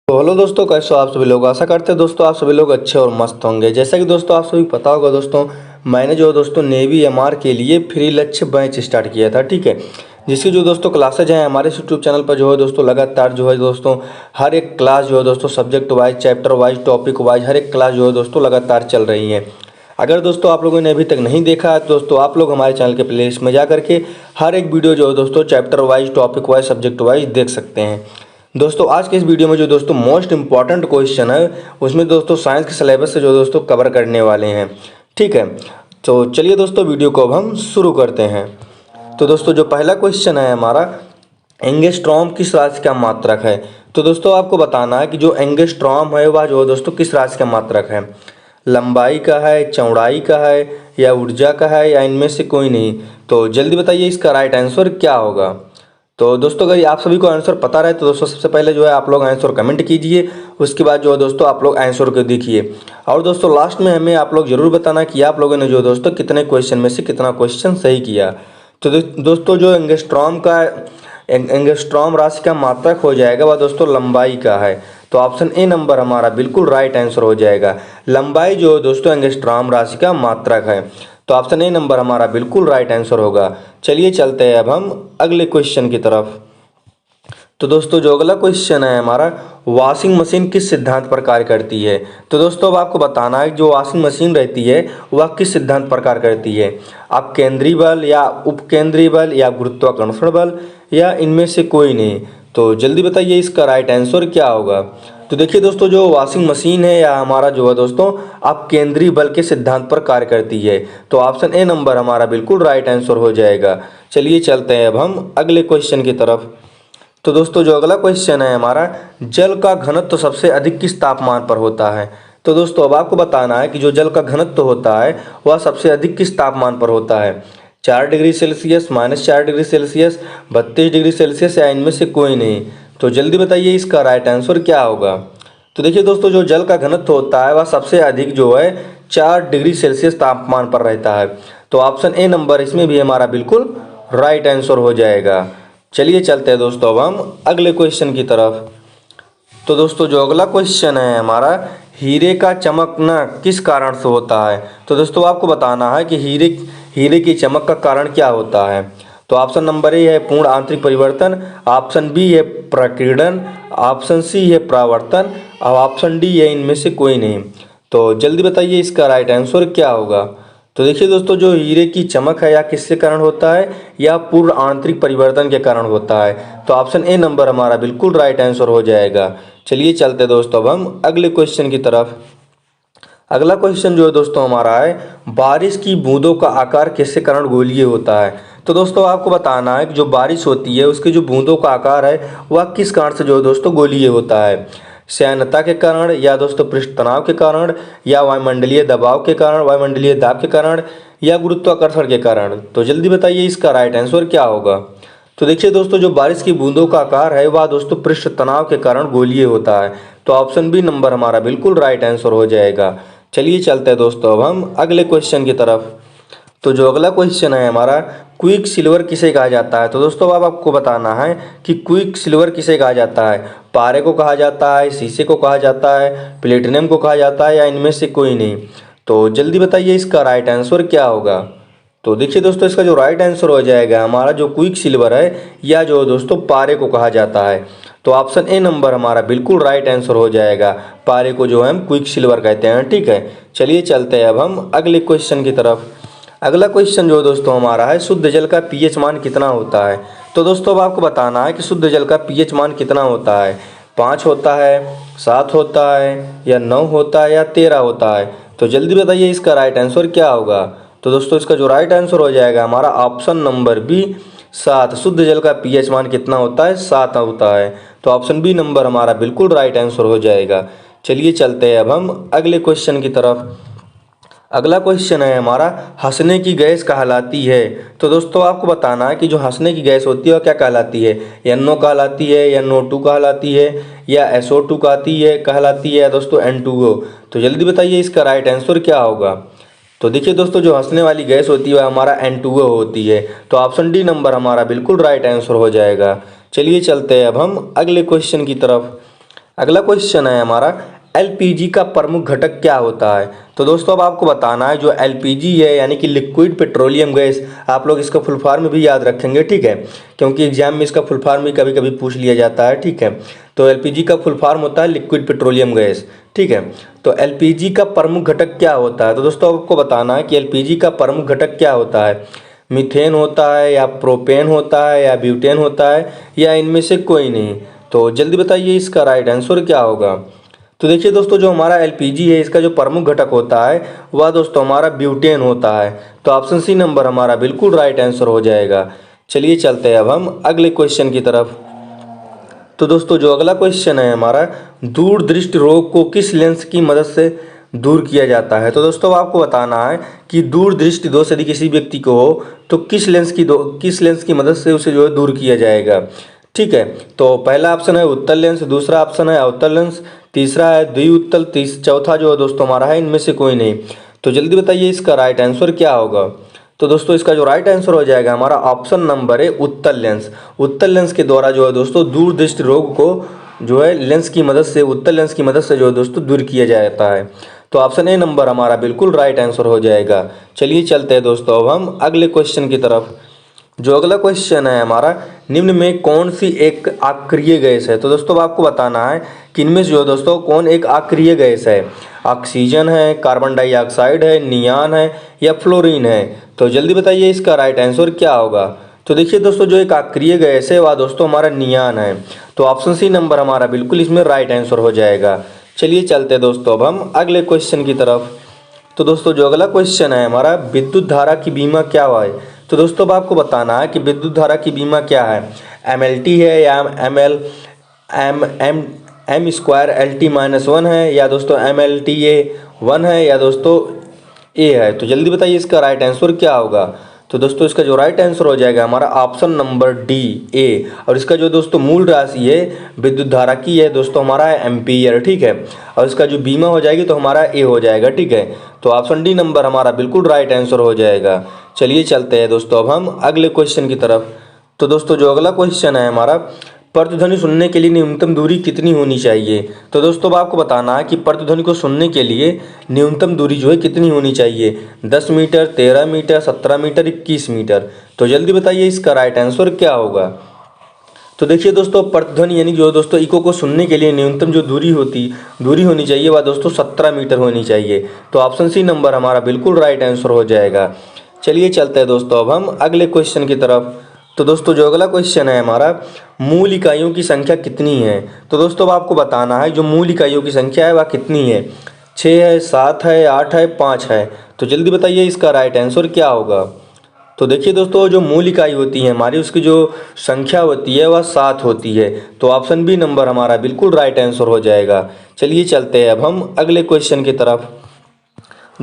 तो हेलो दोस्तों, कैसे हो आप सभी लोग। आशा करते हैं दोस्तों आप सभी लोग अच्छे और मस्त होंगे। जैसा कि दोस्तों आप सभी पता होगा दोस्तों, मैंने जो दोस्तों नेवी एमआर के लिए फ्री लक्ष्य बैच स्टार्ट किया था, ठीक है। जिसकी जो दोस्तों क्लासेज हैं हमारे यूट्यूब चैनल पर जो है दोस्तों लगातार जो है दोस्तों हर एक क्लास जो है दोस्तों subject wise, chapter wise, topic wise हर एक क्लास जो है दोस्तों लगातार चल रही है। अगर दोस्तों आप लोगों ने अभी तक नहीं देखा है तो दोस्तों आप लोग हमारे चैनल के प्लेलिस्ट में जा करके हर एक वीडियो जो है दोस्तों chapter wise, topic wise, subject wise देख सकते हैं। दोस्तों आज के इस वीडियो में जो दोस्तों मोस्ट इंपॉर्टेंट क्वेश्चन है उसमें दोस्तों साइंस के सिलेबस से जो दोस्तों कवर करने वाले हैं, ठीक है। तो चलिए दोस्तों वीडियो को अब हम शुरू करते हैं। तो दोस्तों जो पहला क्वेश्चन है हमारा, एंगस्ट्रॉम किस राशि का मात्रक है। तो दोस्तों आपको बताना है कि जो एंगस्ट्रॉम है वह जो दोस्तों किस राशि का मात्रक है। लंबाई का है, चौड़ाई का है, या ऊर्जा का है, या इनमें से कोई नहीं। तो जल्दी बताइए इसका राइट आंसर क्या होगा। तो दोस्तों अगर आप सभी को आंसर पता रहे तो दोस्तों सबसे पहले जो है आप लोग आंसर कमेंट कीजिए। उसके बाद जो है दोस्तों आप लोग आंसर को देखिए, और दोस्तों लास्ट में हमें आप लोग जरूर बताना कि आप लोगों ने जो दोस्तों कितने क्वेश्चन में से कितना क्वेश्चन सही किया। तो दोस्तों जो एंगस्ट्रॉम राशि का मात्रक हो जाएगा वह दोस्तों लंबाई का है। तो ऑप्शन ए नंबर हमारा बिल्कुल राइट आंसर हो जाएगा। लंबाई जो है दोस्तों एंगस्ट्रॉम राशि का मात्रक है। तो ऑप्शन ए नंबर हमारा बिल्कुल राइट आंसर होगा। चलिए चलते हैं अब हम अगले क्वेश्चन की तरफ। तो दोस्तों जो अगला क्वेश्चन है हमारा, वॉशिंग मशीन किस सिद्धांत पर कार्य करती है। तो दोस्तों अब आपको बताना है कि जो वॉशिंग मशीन रहती है वह किस सिद्धांत पर कार्य करती है। आप केंद्रीय बल, या उपकेंद्रीय बल, या गुरुत्वाकर्षण बल, या इनमें से कोई नहीं। तो जल्दी बताइए इसका राइट आंसर क्या होगा। तो देखिए दोस्तों जो वॉशिंग मशीन है या हमारा जो है दोस्तों आप केंद्रीय बल के सिद्धांत पर कार्य करती है। तो ऑप्शन ए नंबर हमारा बिल्कुल राइट आंसर हो जाएगा। चलिए चलते हैं अब हम अगले क्वेश्चन की तरफ। तो दोस्तों जो अगला क्वेश्चन है हमारा, जल का घनत्व सबसे अधिक किस तापमान पर होता है। तो दोस्तों अब आपको बताना है कि जो जल का घनत्व होता है वह सबसे अधिक किस तापमान पर होता है। 4 degree Celsius, -4 degree Celsius, 32 degree Celsius, या इनमें से कोई नहीं। तो जल्दी बताइए इसका राइट आंसर क्या होगा। तो देखिए दोस्तों जो जल का घनत्व होता है वह सबसे अधिक जो है 4 डिग्री सेल्सियस तापमान पर रहता है। तो ऑप्शन ए नंबर इसमें भी हमारा बिल्कुल राइट आंसर हो जाएगा। चलिए चलते हैं दोस्तों अब हम अगले क्वेश्चन की तरफ। तो दोस्तों जो अगला क्वेश्चन है हमारा, हीरे का चमकना किस कारण से होता है। तो दोस्तों आपको बताना है कि हीरे की चमक का कारण क्या होता है। तो ऑप्शन नंबर ए है पूर्ण आंतरिक परिवर्तन, ऑप्शन बी है प्रकीर्णन, ऑप्शन सी है परावर्तन, और ऑप्शन डी है इनमें से कोई नहीं। तो जल्दी बताइए इसका राइट आंसर क्या होगा। तो देखिए दोस्तों जो हीरे की चमक है या किसके कारण होता है, या पूर्ण आंतरिक परिवर्तन के कारण होता है। तो ऑप्शन ए नंबर हमारा बिल्कुल राइट आंसर हो जाएगा। चलिए चलते दोस्तों अब हम अगले क्वेश्चन की तरफ। अगला क्वेश्चन जो है दोस्तों हमारा है, बारिश की बूंदों का आकार किसके कारण गोलीय होता है। तो दोस्तों आपको बताना है कि जो बारिश होती है उसकी जो बूंदों का आकार है वह किस कारण से जो है दोस्तों गोलीय होता है। श्यानता के कारण, या दोस्तों पृष्ठ तनाव के कारण, या वायुमंडलीय दबाव के कारण, वायुमंडलीय दाब के कारण, या गुरुत्वाकर्षण के कारण। तो जल्दी बताइए इसका राइट आंसर क्या होगा। तो देखिए दोस्तों जो बारिश की बूंदों का आकार है वह दोस्तों पृष्ठ तनाव के कारण गोलीय होता है। तो ऑप्शन बी नंबर हमारा बिल्कुल राइट आंसर हो जाएगा। चलिए चलते हैं दोस्तों अब हम अगले क्वेश्चन की तरफ। तो जो अगला क्वेश्चन है हमारा, क्विक सिल्वर किसे कहा जाता है। तो दोस्तों अब आपको बताना है कि क्विक सिल्वर किसे कहा जाता है। पारे को कहा जाता है, शीशे को कहा जाता है, प्लेटिनम को कहा जाता है, या इनमें से कोई नहीं। तो जल्दी बताइए इसका राइट आंसर क्या होगा। तो देखिए दोस्तों इसका जो राइट आंसर हो जाएगा हमारा, जो क्विक सिल्वर है या जो दोस्तों पारे को कहा जाता है। तो ऑप्शन ए नंबर हमारा बिल्कुल राइट आंसर हो जाएगा। पारे को जो हम क्विक सिल्वर कहते हैं, ठीक है। चलिए चलते हैं अब हम अगले क्वेश्चन की तरफ। अगला क्वेश्चन जो दोस्तों हमारा है, शुद्ध जल का पीएच मान कितना होता है। तो दोस्तों अब आपको बताना है कि शुद्ध जल का पीएच मान कितना होता है। 5 होता है, 7 होता है, या 9 होता है, या 13 होता है। तो जल्दी बताइए इसका राइट आंसर क्या होगा। तो दोस्तों इसका जो राइट आंसर हो जाएगा हमारा ऑप्शन नंबर बी 7। शुद्ध जल का पीएच मान कितना होता है, 7 होता है। तो ऑप्शन बी नंबर हमारा बिल्कुल राइट आंसर हो जाएगा। चलिए चलते हैं अब हम अगले क्वेश्चन की तरफ। अगला क्वेश्चन है हमारा, हंसने की गैस कहलाती है। तो दोस्तों आपको बताना है कि जो हंसने की गैस होती है वह क्या कहलाती है। NO कहलाती है, NO2 कहलाती है, या SO2 कहलाती है, या दोस्तों N2O। तो जल्दी बताइए इसका राइट आंसर क्या होगा। तो देखिए दोस्तों जो हंसने वाली गैस होती है वह हमारा N2O होती है। तो ऑप्शन डी नंबर हमारा बिल्कुल राइट आंसर हो जाएगा। चलिए चलते हैं अब हम अगले क्वेश्चन की तरफ। अगला क्वेश्चन है हमारा, एलपीजी का प्रमुख घटक क्या होता है। तो दोस्तों अब आपको बताना है जो एलपीजी है यानी कि लिक्विड पेट्रोलियम गैस, आप लोग इसका फुल फॉर्म भी याद रखेंगे, ठीक है, क्योंकि एग्जाम में इसका फुल फॉर्म भी कभी कभी पूछ लिया जाता है, ठीक है। तो एलपीजी का फुल फॉर्म होता है लिक्विड पेट्रोलियम गैस, ठीक है। तो एलपीजी का प्रमुख घटक क्या होता है। तो दोस्तों आपको बताना है कि एलपीजी का प्रमुख घटक क्या होता है। मीथेन होता है या प्रोपेन होता है या ब्यूटेन होता है या इनमें से कोई नहीं। तो जल्दी बताइए इसका राइट आंसर क्या होगा। तो देखिए दोस्तों जो हमारा एलपीजी है इसका जो प्रमुख घटक होता है वह दोस्तों हमारा ब्यूटेन होता है। तो ऑप्शन सी नंबर हमारा बिल्कुल राइट आंसर हो जाएगा। चलिए चलते हैं अब हम अगले क्वेश्चन की तरफ। तो दोस्तों जो अगला क्वेश्चन है हमारा, दूरदृष्टि रोग को किस लेंस की मदद से दूर किया जाता है। तो दोस्तों आपको बताना है कि दूरदृष्टि दोष यदि किसी व्यक्ति को हो तो किस लेंस की मदद से उसे जो है दूर किया जाएगा, ठीक है। तो पहला ऑप्शन है उत्तल लेंस, दूसरा ऑप्शन है अवतल लेंस, तीसरा है द्विउत्तल, चौथा जो है दोस्तों हमारा है इनमें से कोई नहीं। तो जल्दी बताइए इसका राइट आंसर क्या होगा। तो दोस्तों इसका जो राइट आंसर हो जाएगा हमारा ऑप्शन नंबर है उत्तल लेंस। उत्तल लेंस के द्वारा जो है दोस्तों दूरदृष्टि रोग को जो है लेंस की मदद से, उत्तल लेंस की मदद से जो है दोस्तों दूर किया जाता है। तो ऑप्शन ए नंबर हमारा बिल्कुल राइट आंसर हो जाएगा। चलिए चलते हैं दोस्तों अब हम अगले क्वेश्चन की तरफ। जो अगला क्वेश्चन है हमारा, निम्न में कौन सी एक अक्रिय गैस है। तो दोस्तों आपको बताना है कि इनमें से जो है दोस्तों कौन एक अक्रिय गैस है। ऑक्सीजन है, कार्बन डाइऑक्साइड है, नियान है या फ्लोरीन है। तो जल्दी बताइए इसका राइट आंसर क्या होगा। तो देखिए दोस्तों जो एक अक्रिय गैस है वह दोस्तों हमारा नियान है। तो ऑप्शन सी नंबर हमारा बिल्कुल इसमें राइट आंसर हो जाएगा। चलिए चलते हैं दोस्तों अब हम अगले क्वेश्चन की तरफ। तो दोस्तों जो अगला क्वेश्चन है हमारा, विद्युत धारा की बीमा क्या है। तो दोस्तों अब आपको बताना है कि विद्युत धारा की बीमा क्या है। एमएलटी है या ML M M M square L T minus one है या दोस्तों एमएलटी ए वन है या दोस्तों ए है। तो जल्दी बताइए इसका राइट आंसर क्या होगा। तो दोस्तों इसका जो राइट आंसर हो जाएगा हमारा ऑप्शन नंबर डी ए। और इसका जो दोस्तों मूल राशि है विद्युत धारा की है दोस्तों हमारा है एम्पीयर, ठीक है। और इसका जो बीमा हो जाएगी तो हमारा ए हो जाएगा, ठीक है। तो ऑप्शन डी नंबर हमारा बिल्कुल राइट आंसर हो जाएगा। चलिए चलते हैं दोस्तों अब हम अगले क्वेश्चन की तरफ। तो दोस्तों जो अगला क्वेश्चन है हमारा, प्रतिध्वनि सुनने के लिए न्यूनतम दूरी कितनी होनी चाहिए। तो दोस्तों अब आपको बताना है कि प्रतिध्वनि को सुनने के लिए न्यूनतम दूरी जो है कितनी होनी चाहिए। 10 मीटर, 13 मीटर, 17 मीटर, 21 मीटर। तो जल्दी बताइए इसका राइट आंसर क्या होगा। तो देखिए दोस्तों प्रतिध्वनि यानी जो दोस्तों इको को सुनने के लिए न्यूनतम जो दूरी होनी चाहिए वह दोस्तों 17 मीटर होनी चाहिए। तो ऑप्शन सी नंबर हमारा बिल्कुल राइट आंसर हो जाएगा। चलिए चलते हैं दोस्तों अब हम अगले क्वेश्चन की तरफ। तो दोस्तों जो अगला क्वेश्चन है हमारा, मूल इकाइयों की संख्या कितनी है। तो दोस्तों अब आपको बताना है जो मूल इकाइयों की संख्या है वह कितनी है। 6 है, 7 है, 8 है, 5 है। तो जल्दी बताइए इसका राइट आंसर क्या होगा। तो देखिए दोस्तों जो मूल इकाई होती है हमारी उसकी जो संख्या होती है वह 7 होती है। तो ऑप्शन बी नंबर हमारा बिल्कुल राइट आंसर हो जाएगा। चलिए चलते हैं अब हम अगले क्वेश्चन की तरफ।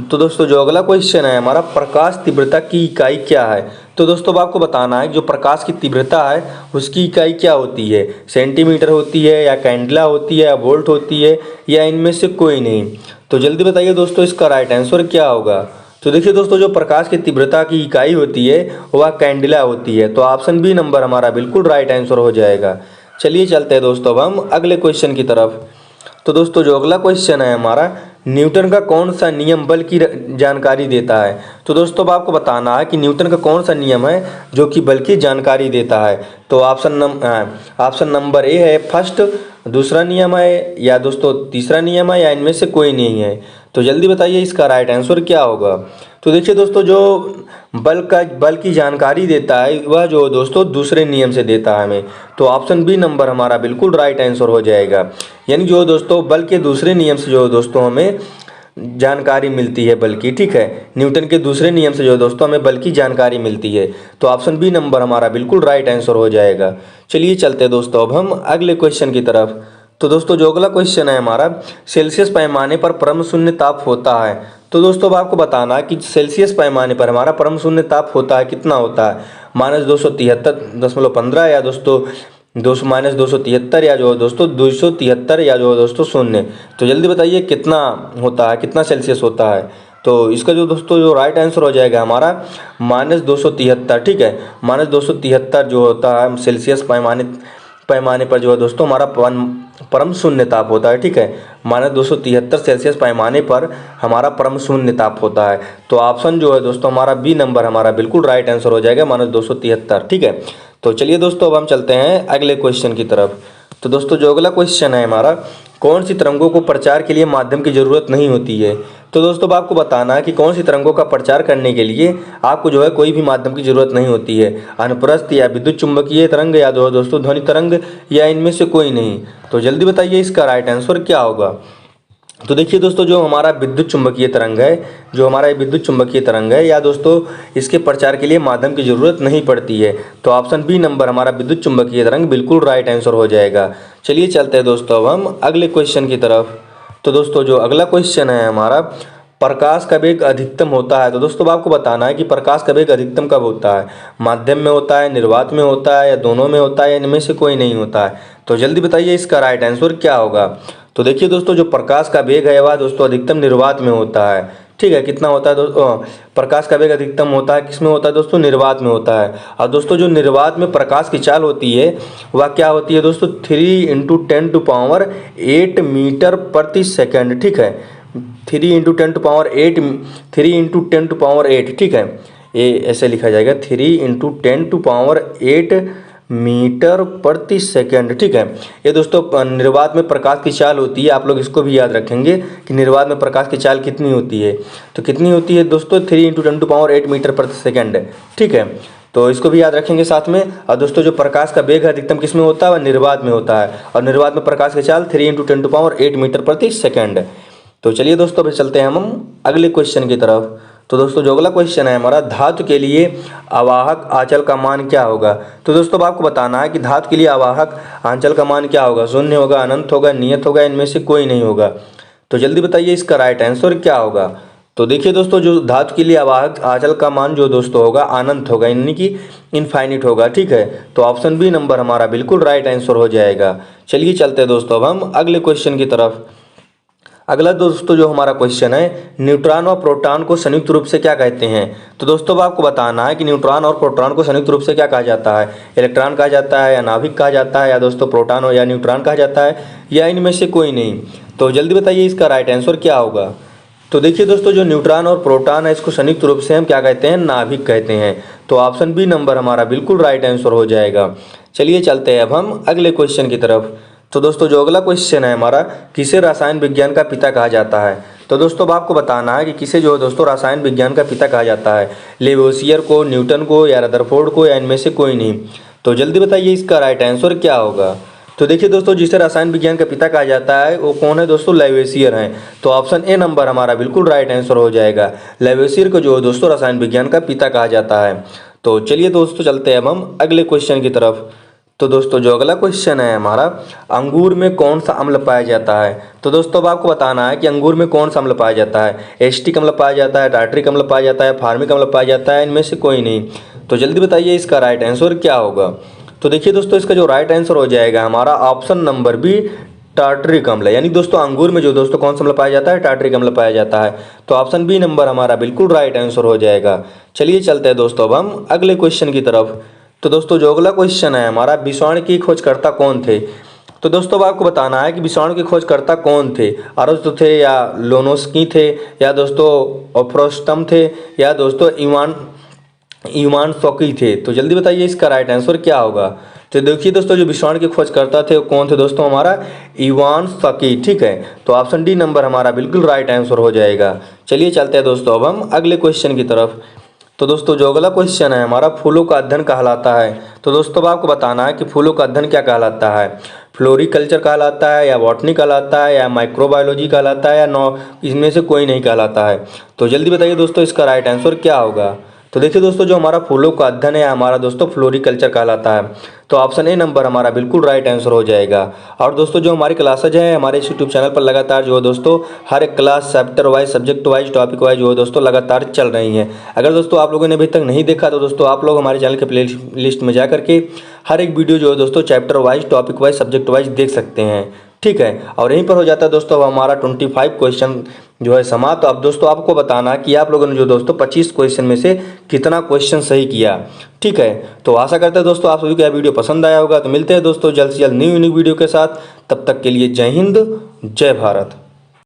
तो दोस्तों जो अगला क्वेश्चन है हमारा, प्रकाश तीव्रता की इकाई क्या है। तो दोस्तों अब आपको बताना है जो प्रकाश की तीव्रता है उसकी इकाई क्या होती है। सेंटीमीटर होती है या कैंडला होती है या वोल्ट होती है या इनमें से कोई नहीं। तो जल्दी बताइए दोस्तों इसका राइट आंसर क्या होगा। तो देखिए दोस्तों जो प्रकाश की तीव्रता की इकाई होती है वह कैंडला होती है। तो ऑप्शन बी नंबर हमारा बिल्कुल राइट आंसर हो जाएगा। चलिए चलते हैं दोस्तों अब हम अगले क्वेश्चन की तरफ। तो दोस्तों जो अगला क्वेश्चन है हमारा, न्यूटन का कौन सा नियम बल की जानकारी देता है। तो दोस्तों अब आपको बताना है कि न्यूटन का कौन सा नियम है जो कि बल की जानकारी देता है। तो ऑप्शन नंबर ए है फर्स्ट, दूसरा नियम है या दोस्तों तीसरा नियम है या इनमें से कोई नहीं है। तो जल्दी बताइए इसका राइट आंसर क्या होगा। तो देखिए दोस्तों जो बल की जानकारी देता है वह जो दोस्तों दूसरे नियम से देता है हमें। तो ऑप्शन बी नंबर हमारा बिल्कुल राइट आंसर हो जाएगा। यानी जो दोस्तों बल के दूसरे नियम से जो दोस्तों हमें जानकारी मिलती है बल की, ठीक है। न्यूटन के दूसरे नियम से जो दोस्तों हमें बल की जानकारी मिलती है। तो ऑप्शन बी नंबर हमारा बिल्कुल राइट आंसर हो जाएगा। चलिए चलते हैं दोस्तों अब हम अगले क्वेश्चन की तरफ। तो दोस्तों जो अगला क्वेश्चन है हमारा, सेल्सियस पैमाने पर परम शून्य ताप होता है। तो दोस्तों अब आपको बताना है कि सेल्सियस पैमाने पर हमारा परम शून्य ताप होता है कितना होता है। -273.15 या दोस्तों -273 या जो दोस्तों 273 या जो दोस्तों शून्य। तो जल्दी बताइए कितना होता है, कितना सेल्सियस होता है। तो इसका जो दोस्तों जो राइट आंसर हो जाएगा हमारा -273, ठीक है। -273 जो होता है सेल्सियस पैमाने पैमाने पर जो है दोस्तों हमारा परम शून्य ताप होता है। ठीक है, -273 पैमाने पर हमारा परम शून्य ताप होता है। तो ऑप्शन जो है दोस्तों हमारा बी नंबर हमारा बिल्कुल राइट आंसर हो जाएगा, -273। ठीक है, तो चलिए दोस्तों अब हम चलते हैं अगले क्वेश्चन की तरफ। तो दोस्तों जो अगला क्वेश्चन है हमारा, कौन सी तरंगों को प्रचार के लिए माध्यम की ज़रूरत नहीं होती है। तो दोस्तों अब आपको बताना है कि कौन सी तरंगों का प्रचार करने के लिए आपको जो है कोई भी माध्यम की ज़रूरत नहीं होती है। अनुप्रस्थ या विद्युत चुंबकीय तरंग या दोस्तों ध्वनि तरंग या इनमें से कोई नहीं। तो जल्दी बताइए इसका राइट आंसर क्या होगा। तो देखिए दोस्तों जो हमारा विद्युत चुंबकीय तरंग है, जो हमारा विद्युत चुंबकीय तरंग है या दोस्तों इसके प्रचार के लिए माध्यम की ज़रूरत नहीं पड़ती है। तो ऑप्शन बी नंबर हमारा विद्युत चुंबकीय तरंग बिल्कुल राइट आंसर हो जाएगा। चलिए चलते हैं दोस्तों अब हम अगले क्वेश्चन की तरफ। तो दोस्तों जो अगला क्वेश्चन है हमारा, प्रकाश का वेग अधिकतम होता है। तो दोस्तों आपको बताना है कि प्रकाश का वेग अधिकतम कब होता है, माध्यम में होता है, निर्वात में होता है, या दोनों में होता है, या इनमें से कोई नहीं होता है। तो जल्दी बताइए इसका राइट आंसर क्या होगा। तो देखिए दोस्तों जो प्रकाश का वेग है वह दोस्तों अधिकतम निर्वात में होता है। ठीक है, कितना होता है दोस्तों, प्रकाश का वेग अधिकतम होता है किसमें होता है दोस्तों, निर्वात में होता है। और दोस्तों जो निर्वात में प्रकाश की चाल होती है वह क्या होती है दोस्तों, 3 × 10⁸ मीटर प्रति सेकंड। ठीक है, 3 × 10⁸, ठीक है, ये ऐसे लिखा जाएगा 3 × 10⁸ मीटर प्रति सेकंड। ठीक है, ये दोस्तों निर्वात में प्रकाश की चाल होती है। आप लोग इसको भी याद रखेंगे कि निर्वात में प्रकाश की चाल कितनी होती है। तो कितनी होती है दोस्तों, 3 × 10⁸ मीटर प्रति सेकंड। ठीक है, तो इसको भी याद रखेंगे साथ में। और दोस्तों जो प्रकाश का वेग अधिकतम किस में होता है, वह निर्वात में होता है। और निर्वात में प्रकाश की चाल 3 × 10⁸ मीटर प्रति सेकंड। तो चलिए दोस्तों अभी चलते हैं हम अगले क्वेश्चन की तरफ। तो दोस्तों जो अगला क्वेश्चन है हमारा, धातु के लिए आवाहक आंचल का मान क्या होगा। तो दोस्तों अब आपको बताना है कि धातु के लिए आवाहक आंचल का मान क्या होगा, शून्य होगा, अनंत होगा, नियत होगा, इनमें से कोई नहीं होगा। तो जल्दी बताइए इसका राइट आंसर क्या होगा। तो देखिए दोस्तों जो धातु के लिए आवाहक आंचल का मान जो दोस्तों होगा अनंत होगा, यानी कि इनफाइनिट होगा। ठीक है, तो ऑप्शन बी नंबर हमारा बिल्कुल राइट आंसर हो जाएगा। चलिए चलते हैं दोस्तों अब हम अगले क्वेश्चन की तरफ। अगला दोस्तों जो हमारा क्वेश्चन है, न्यूट्रॉन और प्रोटॉन को संयुक्त रूप से क्या कहते हैं। तो दोस्तों अब आपको बताना है कि न्यूट्रॉन और प्रोटॉन को संयुक्त रूप से क्या कहा जाता है, इलेक्ट्रॉन कहा जाता है, या नाभिक कहा जाता है, या दोस्तों प्रोटॉन या न्यूट्रॉन कहा जाता है, या इनमें से कोई नहीं। तो जल्दी बताइए इसका राइट आंसर क्या होगा। तो देखिए दोस्तों जो न्यूट्रॉन और प्रोटॉन है इसको संयुक्त रूप से हम क्या कहते हैं, नाभिक कहते हैं। तो ऑप्शन बी नंबर हमारा बिल्कुल राइट आंसर हो जाएगा। चलिए चलते हैं अब हम अगले क्वेश्चन की तरफ। तो दोस्तों जो अगला क्वेश्चन है हमारा, किसे रसायन विज्ञान का पिता कहा जाता है। तो दोस्तों अब आपको बताना है कि किसे जो है दोस्तों रसायन विज्ञान का पिता कहा जाता है, लेवोसियर को, न्यूटन को, या रदरफोर्ड को, या इनमें से कोई नहीं। तो जल्दी बताइए इसका राइट आंसर क्या होगा। तो देखिए दोस्तों जिसे रसायन विज्ञान का पिता कहा जाता है वो कौन है दोस्तों, लेवोसियर हैं। तो ऑप्शन ए नंबर हमारा बिल्कुल राइट आंसर हो जाएगा। लेवोसियर को जो है दोस्तों रसायन विज्ञान का पिता कहा जाता है। तो चलिए दोस्तों चलते हैं अब हम अगले क्वेश्चन की तरफ। तो दोस्तों जो अगला क्वेश्चन है हमारा, अंगूर में कौन सा अम्ल पाया जाता है। तो दोस्तों अब आपको बताना है कि अंगूर में कौन सा अम्ल पाया जाता है, एसिटिक अम्ल पाया जाता है, टार्ट्रिक अम्ल पाया जाता है, फार्मिक अम्ल पाया जाता है, इनमें से कोई नहीं। तो जल्दी बताइए इसका राइट आंसर क्या होगा। तो देखिए दोस्तों इसका जो राइट आंसर हो जाएगा हमारा ऑप्शन नंबर बी, टार्ट्रिक अम्ल। यानी दोस्तों अंगूर में जो दोस्तों कौन सा अम्ल पाया जाता है, टार्ट्रिक अम्ल पाया जाता है। तो ऑप्शन बी नंबर हमारा बिल्कुल राइट आंसर हो जाएगा। चलिए चलते हैं दोस्तों अब हम अगले क्वेश्चन की तरफ। तो दोस्तों जो अगला क्वेश्चन है हमारा, विषाणु की खोजकर्ता कौन थे। तो दोस्तों अब आपको बताना है कि विषाणु के खोजकर्ता कौन थे, अरस्तु थे, या लोनोस्की थे, या दोस्तों ओफ्रोस्टम थे, या दोस्तों इवान सोकी थे। तो जल्दी बताइए इसका राइट आंसर क्या होगा। तो देखिए दोस्तों जो विषाणु के खोजकर्ता थे वो कौन थे दोस्तों, हमारा इवान सोकी। ठीक है, तो ऑप्शन डी नंबर हमारा बिल्कुल राइट आंसर हो जाएगा। चलिए चलते हैं दोस्तों अब हम अगले क्वेश्चन की तरफ। तो दोस्तों जो अगला क्वेश्चन है हमारा, फूलों का अध्ययन कहलाता है। तो दोस्तों अब आपको बताना है कि फूलों का अध्ययन क्या कहलाता है, फ्लोरिकल्चर कहलाता है, या बॉटनी कहलाता है, या माइक्रोबायोलॉजी कहलाता है, या इसमें से कोई नहीं कहलाता है। तो जल्दी बताइए दोस्तों इसका राइट आंसर क्या होगा। तो देखिए दोस्तों जो हमारा फूलों का अध्ययन है हमारा दोस्तों फ्लोरिकल्चर कहलाता है। तो ऑप्शन ए नंबर हमारा बिल्कुल राइट आंसर हो जाएगा। और दोस्तों जो हमारी क्लासेज हैं हमारे इस यूट्यूब चैनल पर लगातार जो है दोस्तों हर एक class chapter wise, subject wise, topic wise जो है दोस्तों लगातार चल रही हैं। अगर दोस्तों आप लोगों ने अभी तक नहीं देखा तो दोस्तों आप लोग हमारे चैनल के प्ले लिस्ट में जा करके हर एक वीडियो जो है दोस्तों chapter wise, topic wise, subject wise देख सकते हैं। ठीक है, और यहीं पर हो जाता है दोस्तों अब हमारा 25 क्वेश्चन जो है समाप्त। तो अब दोस्तों आपको बताना कि आप लोगों ने जो दोस्तों 25 क्वेश्चन में से कितना क्वेश्चन सही किया। ठीक है, तो आशा करते हैं दोस्तों आप सभी को यह वीडियो पसंद आया होगा। तो मिलते हैं दोस्तों जल्द से जल्द न्यू वीडियो के साथ, तब तक के लिए जय हिंद, जय भारत।